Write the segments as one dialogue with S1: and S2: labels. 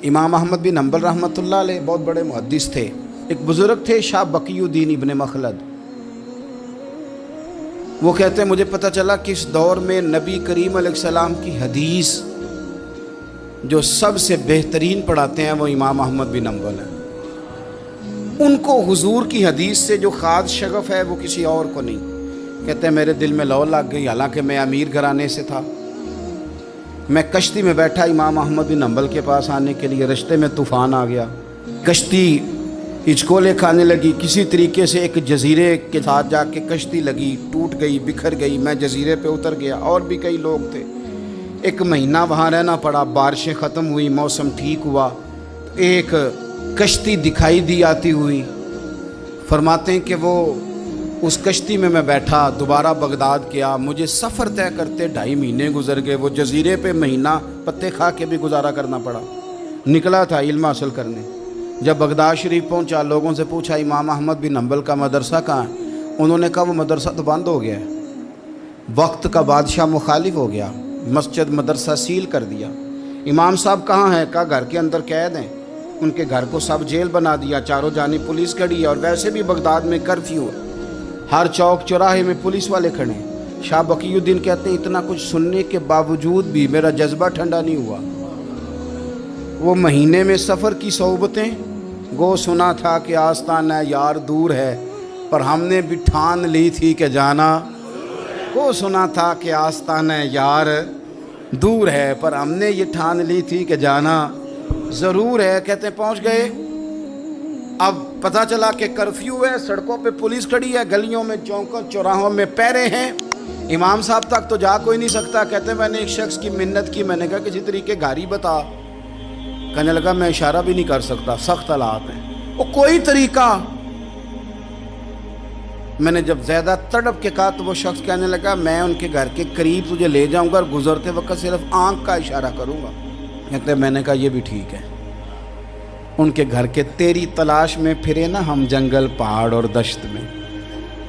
S1: امام احمد بن حنبل رحمۃ اللہ علیہ بہت بڑے محدث تھے. ایک بزرگ تھے شاہ بقی الدین ابن مخلد. وہ کہتے ہیں مجھے پتہ چلا کہ اس دور میں نبی کریم علیہ السلام کی حدیث جو سب سے بہترین پڑھاتے ہیں وہ امام احمد بن حنبل ہیں. ان کو حضور کی حدیث سے جو خاص شغف ہے وہ کسی اور کو نہیں. کہتے ہیں میرے دل میں لو لگ گئی، حالانکہ میں امیر گھرانے سے تھا. میں کشتی میں بیٹھا امام احمد بن حنبل کے پاس آنے کے لیے، رستے میں طوفان آ گیا، کشتی ہچکولے کھانے لگی. کسی طریقے سے ایک جزیرے کے ساتھ جا کے کشتی لگی، ٹوٹ گئی، بکھر گئی. میں جزیرے پہ اتر گیا، اور بھی کئی لوگ تھے. 1 مہینہ وہاں رہنا پڑا. بارشیں ختم ہوئی، موسم ٹھیک ہوا. ایک کشتی دکھائی دی آتی ہوئی. فرماتے ہیں کہ وہ اس کشتی میں بیٹھا، دوبارہ بغداد گیا. مجھے سفر طے کرتے 2.5 مہینے گزر گئے. وہ جزیرے پہ مہینہ پتے کھا کے بھی گزارا کرنا پڑا. نکلا تھا علم حاصل کرنے. جب بغداد شریف پہنچا، لوگوں سے پوچھا امام احمد بن حنبل کا مدرسہ کہاں ہے؟ انہوں نے کہا وہ مدرسہ تو بند ہو گیا ہے، وقت کا بادشاہ مخالف ہو گیا، مسجد مدرسہ سیل کر دیا. امام صاحب کہاں ہیں؟ کہا گھر کے اندر قید ہیں. ان کے گھر کو سب جیل بنا دیا، چاروں جانب پولیس کھڑی ہے. اور ویسے بھی بغداد میں کرفیو ہے، ہر چوک چوراہے میں پولیس والے کھڑے ہیں. شاہ بقی الدین کہتے ہیں اتنا کچھ سننے کے باوجود بھی میرا جذبہ ٹھنڈا نہیں ہوا. وہ مہینے میں سفر کی صحبتیں گو سنا تھا کہ آستانہ یار دور ہے، پر ہم نے بھی ٹھان لی تھی کہ جانا. گو سنا تھا کہ آستانہ یار دور ہے، پر ہم نے یہ ٹھان لی تھی کہ جانا ضرور ہے. کہتے ہیں پہنچ گئے. اب پتہ چلا کہ کرفیو ہے، سڑکوں پہ پولیس کھڑی ہے، گلیوں میں چوکوں چوراہوں میں پہرے ہیں. امام صاحب تک تو جا کوئی نہیں سکتا. کہتے ہیں میں نے ایک شخص کی منت کی، میں نے کہا کسی طریقے گاڑی بتا. کہنے لگا میں اشارہ بھی نہیں کر سکتا، سخت حالات ہیں. وہ کوئی طریقہ. میں نے جب زیادہ تڑپ کے کہا تو وہ شخص کہنے لگا میں ان کے گھر کے قریب تجھے لے جاؤں گا اور گزرتے وقت صرف آنکھ کا اشارہ کروں گا. کہتے ہیں میں نے کہا یہ بھی ٹھیک ہے. ان کے گھر کے تیری تلاش میں پھرے نا ہم جنگل پہاڑ اور دشت میں.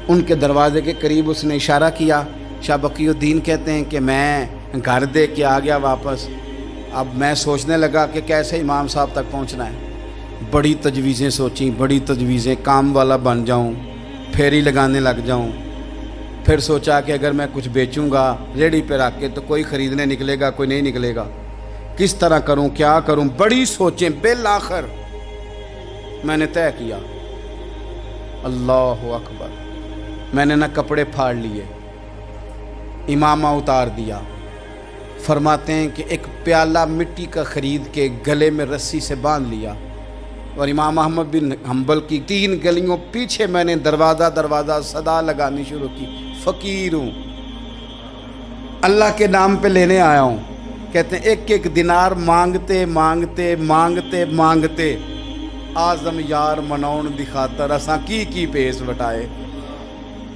S1: ان کے دروازے کے قریب اس نے اشارہ کیا. شاہ بقی الدین کہتے ہیں کہ میں گھر دے کے آ گیا واپس. اب میں سوچنے لگا کہ کیسے امام صاحب تک پہنچنا ہے. بڑی تجویزیں سوچیں، بڑی تجویزیں. کام والا بن جاؤں، پھیری لگانے لگ جاؤں. پھر سوچا کہ اگر میں کچھ بیچوں گا ریڑھی پہ رکھ کے تو کوئی خریدنے نکلے گا، کوئی نہیں نکلے گا. کس طرح کروں، کیا کروں، بڑی سوچیں. بالآخر میں نے طے کیا. اللہ اکبر. میں نے نہ کپڑے پھاڑ لیے، امامہ اتار دیا. فرماتے ہیں کہ ایک پیالہ مٹی کا خرید کے گلے میں رسی سے باندھ لیا، اور امام احمد بن حنبل کی 3 گلیوں پیچھے میں نے دروازہ صدا لگانی شروع کی. فقیر ہوں، اللہ کے نام پہ لینے آیا ہوں. کہتے ہیں 1 دینار مانگتے مانگتے مانگتے مانگتے آزم یار منون دی خاطر اساں کی پیس وٹائے.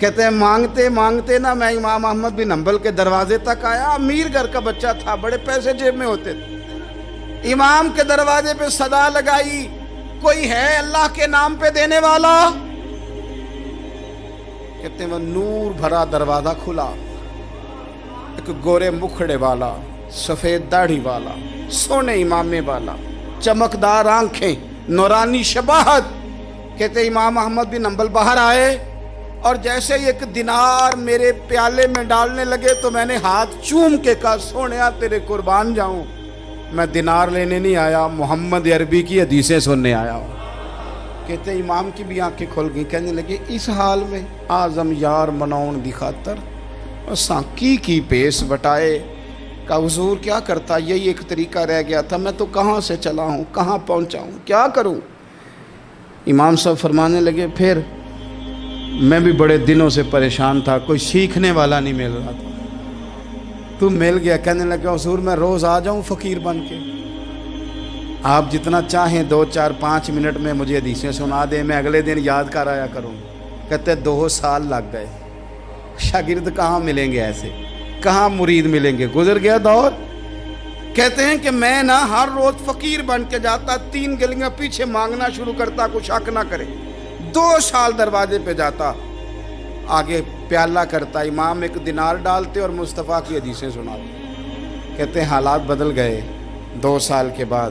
S1: کہتے ہیں مانگتے مانگتے نا میں امام احمد بن حنبل کے دروازے تک آیا. امیر گھر کا بچہ تھا، بڑے پیسے جیب میں ہوتے تھے. امام کے دروازے پہ صدا لگائی کوئی ہے اللہ کے نام پہ دینے والا؟ کہتے ہیں وہ نور بھرا دروازہ کھلا. ایک گورے مکھڑے والا، سفید داڑھی والا، سونے امامے والا، چمکدار آنکھیں، نورانی شباہت. کہتے امام احمد بن حنبل باہر آئے اور جیسے 1 دینار میرے پیالے میں ڈالنے لگے تو میں نے ہاتھ چوم کے کہا سونیا تیرے قربان جاؤں، میں دینار لینے نہیں آیا، محمد عربی کی حدیثیں سننے آیا ہوں. کہتے امام کی بھی آنکھیں کھل گئیں. کہنے لگے اس حال میں آزم یار منون دی خاطر اساں کی پیس وٹائے. کہ حضور کیا کرتا، یہی ایک طریقہ رہ گیا تھا. میں تو کہاں سے چلا ہوں، کہاں پہنچا ہوں، کیا کروں. امام صاحب فرمانے لگے پھر میں بھی بڑے دنوں سے پریشان تھا، کوئی سیکھنے والا نہیں مل رہا تھا، تو مل گیا. کہنے لگا حضور میں روز آ جاؤں فقیر بن کے، آپ جتنا چاہیں 2 4 5 منٹ میں مجھے حدیثیں سنا دیں، میں اگلے دن یاد کر آیا کروں. کہتے 2 سال لگ گئے. شاگرد کہاں ملیں گے ایسے، کہاں مرید ملیں گے، گزر گیا دور. کہتے ہیں کہ میں نہ ہر روز فقیر بن کے جاتا، 3 گلیاں پیچھے مانگنا شروع کرتا، کوئی شک نہ کرے. 2 سال دروازے پہ جاتا، آگے پیالہ کرتا، امام 1 دینار ڈالتے اور مصطفیٰ کی حدیثیں سناتے. کہتے ہیں حالات بدل گئے. 2 سال کے بعد